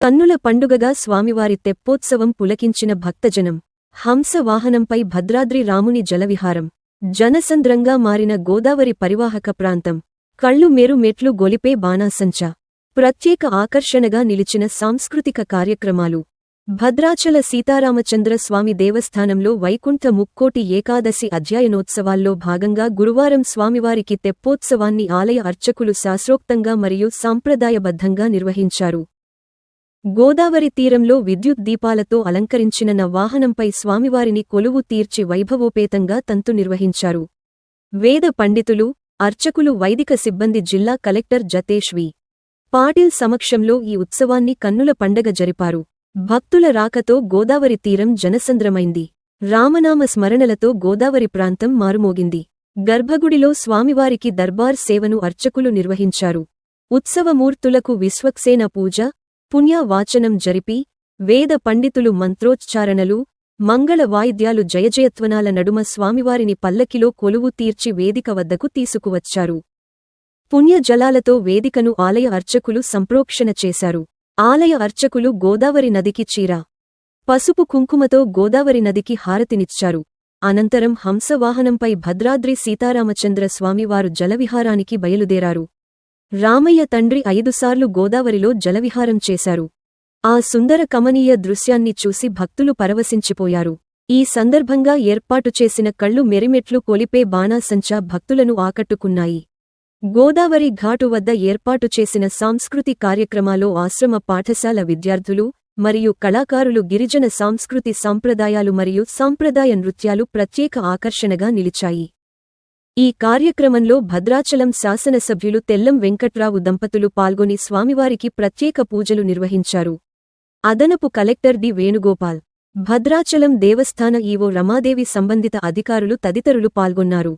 కన్నుల పండుగగా స్వామివారి తెప్పోత్సవం పులకించిన భక్తజనం. హంస వాహనంపై భద్రాద్రి రాముని జలవిహారం. జనసంద్రంగా మారిన గోదావరి పరివాహక ప్రాంతం. కళ్ళు మెరు మెట్లు గొలిపే బాణాసంచా. ప్రత్యేక ఆకర్షణగా నిలిచిన సాంస్కృతిక కార్యక్రమాలు. భద్రాచల సీతారామచంద్ర స్వామి దేవస్థానంలో వైకుంఠ ముక్కోటి ఏకాదశి అధ్యయనోత్సవాల్లో భాగంగా గురువారం స్వామివారికి తెప్పోత్సవాన్ని ఆలయ అర్చకులు శాస్త్రోక్తంగా మరియు సాంప్రదాయబద్ధంగా నిర్వహించారు. గోదావరి తీరంలో విద్యుత్ దీపాలతో అలంకరించిన వాహనంపై స్వామివారిని కొలువు తీర్చి వైభవోపేతంగా తంతు నిర్వహించారు. వేద పండితులు, అర్చకులు, వైదిక సిబ్బంది, జిల్లా కలెక్టర్ జతేష్ వి. పాటిల్ సమక్షంలో ఈ ఉత్సవాన్ని కన్నుల పండగ జరిపారు. భక్తుల రాకతో గోదావరి తీరం జనసంద్రమైంది. రామనామ స్మరణలతో గోదావరి ప్రాంతం మారుమోగింది. గర్భగుడిలో స్వామివారికి దర్బార్ సేవను అర్చకులు నిర్వహించారు. ఉత్సవమూర్తులకు విశ్వక్సేన పూజ, పుణ్య వాచనం జరిపి, వేద పండితులు మంత్రోచ్చారణలు, మంగళ వాయిద్యాలు, జయజయత్వనాల నడుమ స్వామివారిని పల్లకిలో కొలువు తీర్చి వేదిక వద్దకు తీసుకువచ్చారు. పుణ్యజలాలతో వేదికను ఆలయ అర్చకులు సంప్రోక్షణ చేశారు. ఆలయ అర్చకులు గోదావరి నదికి చీర, పసుపు కుంకుమతో గోదావరి నదికి హారతినిచ్చారు. అనంతరం హంసవాహనంపై భద్రాద్రి సీతారామచంద్ర స్వామివారు జలవిహారానికి బయలుదేరారు. రామయ్య తండ్రి 5 సార్లు గోదావరిలో జలవిహారం చేశారు. ఆ సుందర కమనీయ దృశ్యాన్ని చూసి భక్తులు పరవశించిపోయారు. ఈ సందర్భంగా ఏర్పాటు చేసిన కళ్ళు మెరిమెట్లు కొలిపే బాణాసంచా భక్తులను ఆకట్టుకున్నాయి. గోదావరి ఘాటు వద్ద ఏర్పాటు చేసిన సాంస్కృతి కార్యక్రమాలో ఆశ్రమ పాఠశాల విద్యార్థులు మరియు కళాకారులు గిరిజన సాంస్కృతి సంప్రదాయాలు మరియు సాంప్రదాయ నృత్యాలు ప్రత్యేక ఆకర్షణగా నిలిచాయి. ఈ కార్యక్రమంలో భద్రాచలం శాసనసభ్యులు తెల్లం వెంకట్రావు దంపతులు పాల్గొని స్వామివారికి ప్రత్యేక పూజలు నిర్వహించారు. అదనపు కలెక్టర్ డి వేణుగోపాల్, భద్రాచలం దేవస్థాన ఈవో రమాదేవి, సంబంధిత అధికారులు తదితరులు పాల్గొన్నారు.